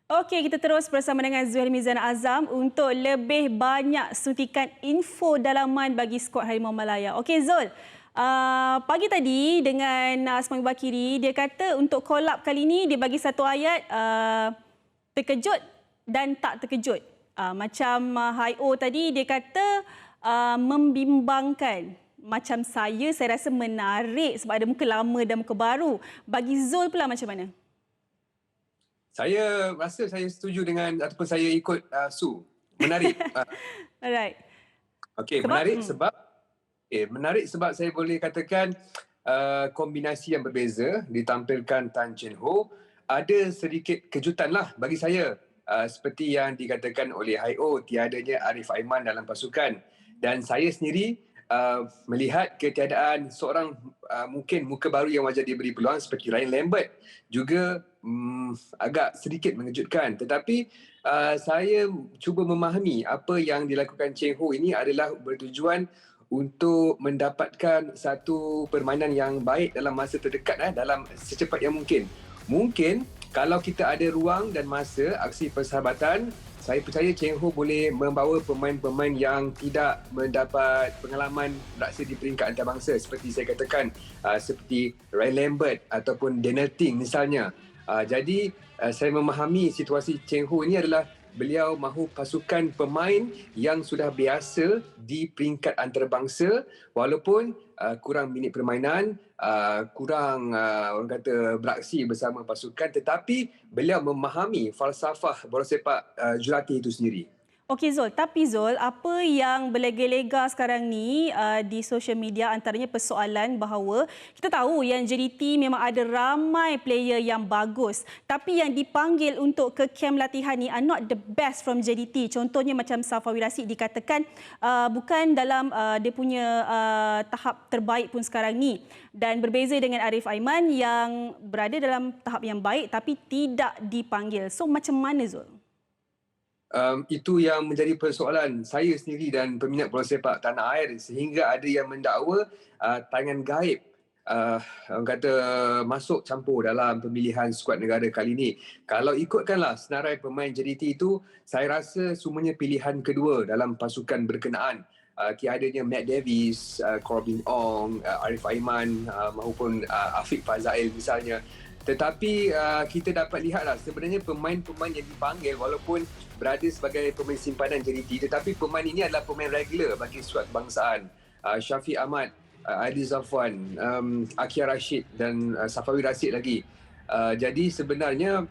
Okey, kita terus bersama dengan Zuhairi Mizan Azam untuk lebih banyak suntikan info dalaman bagi skuad Harimau Malaya. Okey Zul, pagi tadi dengan Asmani Bakiri, dia kata untuk collab kali ini dia bagi satu ayat terkejut dan tak terkejut. Macam Hai-O tadi dia kata membimbangkan. Macam saya rasa menarik sebab ada muka lama dan muka baru. Bagi Zul pula macam mana? Saya rasa saya setuju dengan ataupun saya ikut Su. Menarik. Alright. Okey, Sebab? menarik sebab saya boleh katakan kombinasi yang berbeza ditampilkan Tan Chen Ho ada sedikit kejutan lah bagi saya. Seperti yang dikatakan oleh Hai-O, tiadanya Arif Aiman dalam pasukan. Dan saya sendiri melihat ketiadaan seorang mungkin muka baru yang wajar diberi peluang seperti Ryan Lambert juga agak sedikit mengejutkan. Tetapi saya cuba memahami apa yang dilakukan Chen Ho ini adalah bertujuan untuk mendapatkan satu permainan yang baik dalam masa terdekat, dalam secepat yang mungkin. Mungkin kalau kita ada ruang dan masa aksi persahabatan, saya percaya Chen Ho boleh membawa pemain-pemain yang tidak mendapat pengalaman beraksi di peringkat antarabangsa seperti saya katakan, seperti Ryan Lambert ataupun Daniel Ting misalnya. Jadi saya memahami situasi Chen Ho ini adalah beliau mahu pasukan pemain yang sudah biasa di peringkat antarabangsa walaupun kurang minit permainan, kurang orang kata beraksi bersama pasukan, tetapi beliau memahami falsafah bola sepak jurulatih itu sendiri. Okey Zul, tapi Zul, apa yang berlega-lega sekarang ni di social media antaranya persoalan bahawa kita tahu yang JDT memang ada ramai player yang bagus, tapi yang dipanggil untuk ke kem latihan ni are not the best from JDT. Contohnya macam Safawi Rashid dikatakan bukan dalam dia punya tahap terbaik pun sekarang ni. Dan berbeza dengan Arif Aiman yang berada dalam tahap yang baik tapi tidak dipanggil. So macam mana Zul? Itu yang menjadi persoalan saya sendiri dan peminat bola sepak tanah air sehingga ada yang mendakwa tangan gaib orang kata masuk campur dalam pemilihan skuad negara kali ini. Kalau ikutkanlah senarai pemain JDT itu, saya rasa semuanya pilihan kedua dalam pasukan berkenaan. Tiadanya Matt Davis, Corbin Ong, Arif Aiman maupun Afiq Fazail misalnya. Tetapi kita dapat lihatlah sebenarnya pemain-pemain yang dipanggil walaupun berada sebagai pemain simpanan JDT, tetapi pemain ini adalah pemain regular bagi skuad kebangsaan. Syafiq Ahmad, Adi Zafwan, Akia Rashid dan Safawi Rashid lagi. Jadi sebenarnya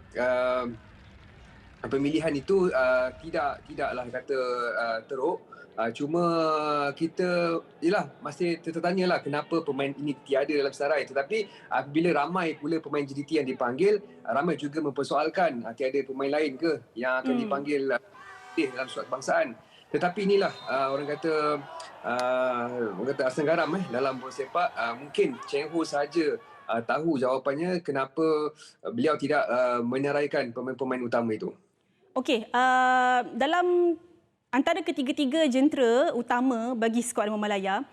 pemilihan itu tidaklah kata teruk. Cuma kita masih tertanyalah kenapa pemain ini tiada dalam senarai. Tetapi bila ramai pula pemain JDT yang dipanggil, ramai juga mempersoalkan tiada pemain lain ke yang akan dipanggil dalam skuad kebangsaan. Tetapi inilah orang kata asam garam dalam bola sepak. Mungkin Chen Ho saja tahu jawapannya kenapa beliau tidak menyeraikan pemain-pemain utama itu. Okey, dalam antara ketiga-tiga jentera utama bagi skuad Harimau Malaya,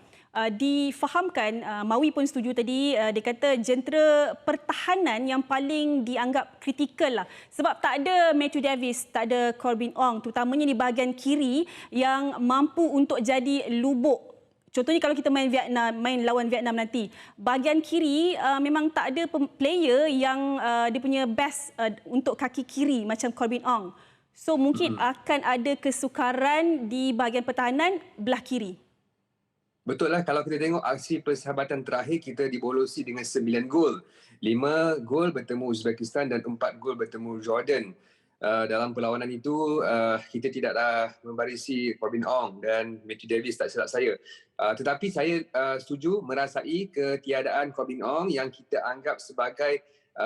difahamkan, Mawi pun setuju tadi, dia kata jentera pertahanan yang paling dianggap kritikal lah. Sebab tak ada Matthew Davis, tak ada Corbin Ong, terutamanya di bahagian kiri yang mampu untuk jadi lubuk. Contohnya kalau kita main lawan Vietnam nanti, bahagian kiri memang tak ada player yang dia punya best untuk kaki kiri macam Corbin Ong. So mungkin akan ada kesukaran di bahagian pertahanan belah kiri. Betul lah, kalau kita tengok aksi persahabatan terakhir kita dibolosi dengan 9 gol. 5 gol bertemu Uzbekistan dan 4 gol bertemu Jordan. Dalam perlawanan itu kita tidaklah membarisi Corbin Ong dan Matthew Davis tak silap saya. Tetapi saya setuju merasai ketiadaan Corbin Ong yang kita anggap sebagai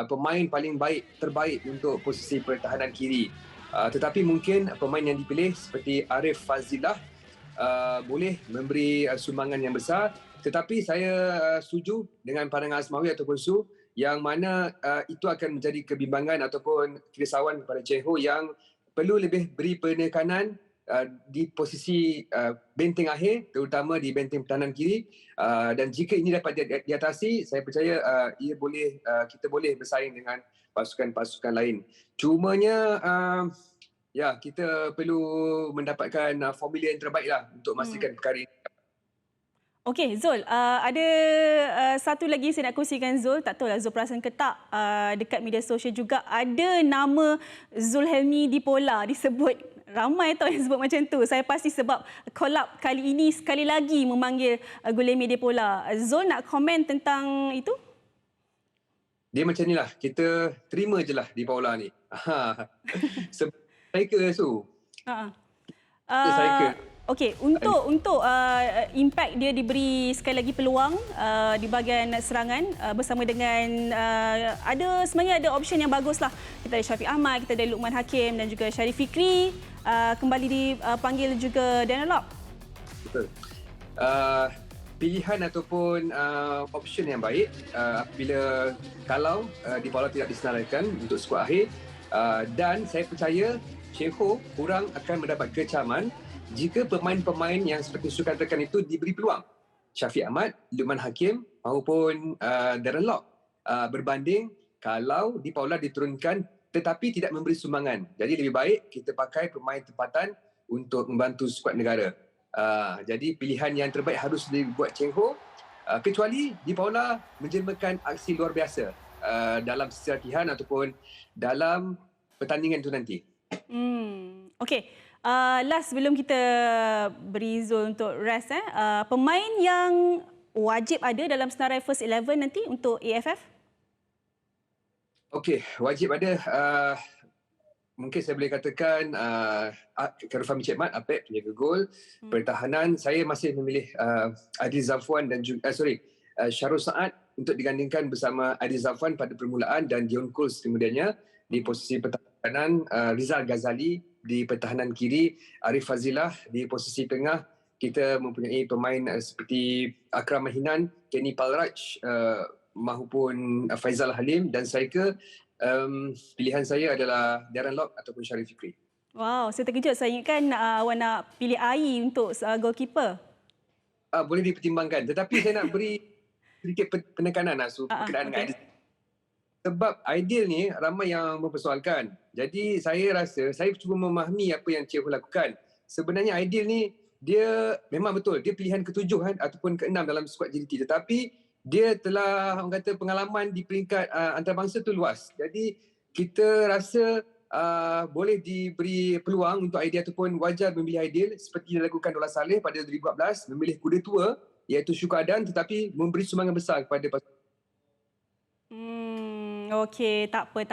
pemain paling terbaik untuk posisi pertahanan kiri. Tetapi mungkin pemain yang dipilih seperti Arif Fazilah boleh memberi sumbangan yang besar, tetapi saya setuju dengan pandangan Asmawi ataupun Su yang mana itu akan menjadi kebimbangan ataupun kerisauan kepada Chen Ho yang perlu lebih beri penekanan di posisi benteng akhir, terutama di benteng pertahanan kiri, dan jika ini dapat diatasi, saya percaya kita boleh bersaing dengan pasukan-pasukan lain. Cumanya ya, kita perlu mendapatkan formula yang terbaik lah untuk memastikan perkara ini. Okey, Zul, ada satu lagi saya nak kongsikan Zul, tak tahulah Zul perasan ke tak, dekat media sosial juga ada nama Zulhelmi Dipola disebut. Ramai tau yang sebut macam tu. Saya pasti sebab collab kali ini sekali lagi memanggil Zulhelmi Dipola. Zul nak komen tentang itu? Dia macam ni lah, kita terima je lah di Paula ni. Sebab saya ke Su. Saya ke. Okey, untuk impact dia diberi sekali lagi peluang di bahagian serangan bersama dengan sebenarnya ada option yang baguslah. Kita ada Syafiq Ahmad, kita ada Luqman Hakim dan juga Syarif Fikri, kembali dipanggil juga Darren Lock. Betul. Pilihan ataupun option yang baik apabila kalau di Paula tidak disenaraikan untuk skuad akhir, dan saya percaya Cheng Ho kurang akan mendapat kecaman jika pemain-pemain yang seperti Su katakan itu diberi peluang. Syafiq Ahmad, Luqman Hakim maupun Darren Lock, berbanding kalau di Paula diturunkan tetapi tidak memberi sumbangan. Jadi lebih baik kita pakai pemain tempatan untuk membantu skuad negara. Jadi pilihan yang terbaik harus dibuat Cheng Ho, kecuali di Paula menjelmakan aksi luar biasa dalam sesi latihan ataupun dalam pertandingan itu nanti. Okey, last sebelum kita beri Zul untuk rest, pemain yang wajib ada dalam senarai First 11 nanti untuk AFF? Okey, wajib ada. Mungkin saya boleh katakan Karufami Cik Mat, Apek, penjaga gol. Pertahanan, saya masih memilih Adil Zafwan dan juga Syarul Saad untuk digandingkan bersama Adil Zafwan pada permulaan dan Dion Coles kemudiannya. Di posisi pertahanan, Rizal Ghazali. Di pertahanan kiri, Arif Fazilah. Di posisi tengah, kita mempunyai pemain seperti Akram Mahinan, Kenny Palraj maupun Faizal Halim, dan striker pilihan saya adalah Darren Lock ataupun Syarif Fikri. Wow, saya terkejut. Saya ingatkan awak nak pilih Ai untuk goalkeeper. Boleh dipertimbangkan. Tetapi saya nak beri sedikit penekanan berkenaan dengan Aidil. Sebab Aidil ni ramai yang mempersoalkan. Jadi saya rasa, saya cuba memahami apa yang Cik Ho lakukan. Sebenarnya Aidil ni, dia memang betul, dia pilihan ke-7 ataupun ke-6 dalam skuad JDT. Tetapi dia telah, orang kata, pengalaman di peringkat antarabangsa tu luas. Jadi kita rasa boleh diberi peluang untuk Aidil ataupun wajar memilih Aidil seperti dilakukan Dollah Saleh pada 2014, memilih kuda tua iaitu Syukur Adan tetapi memberi sumbangan besar kepada pasukan. Okey, tak apa.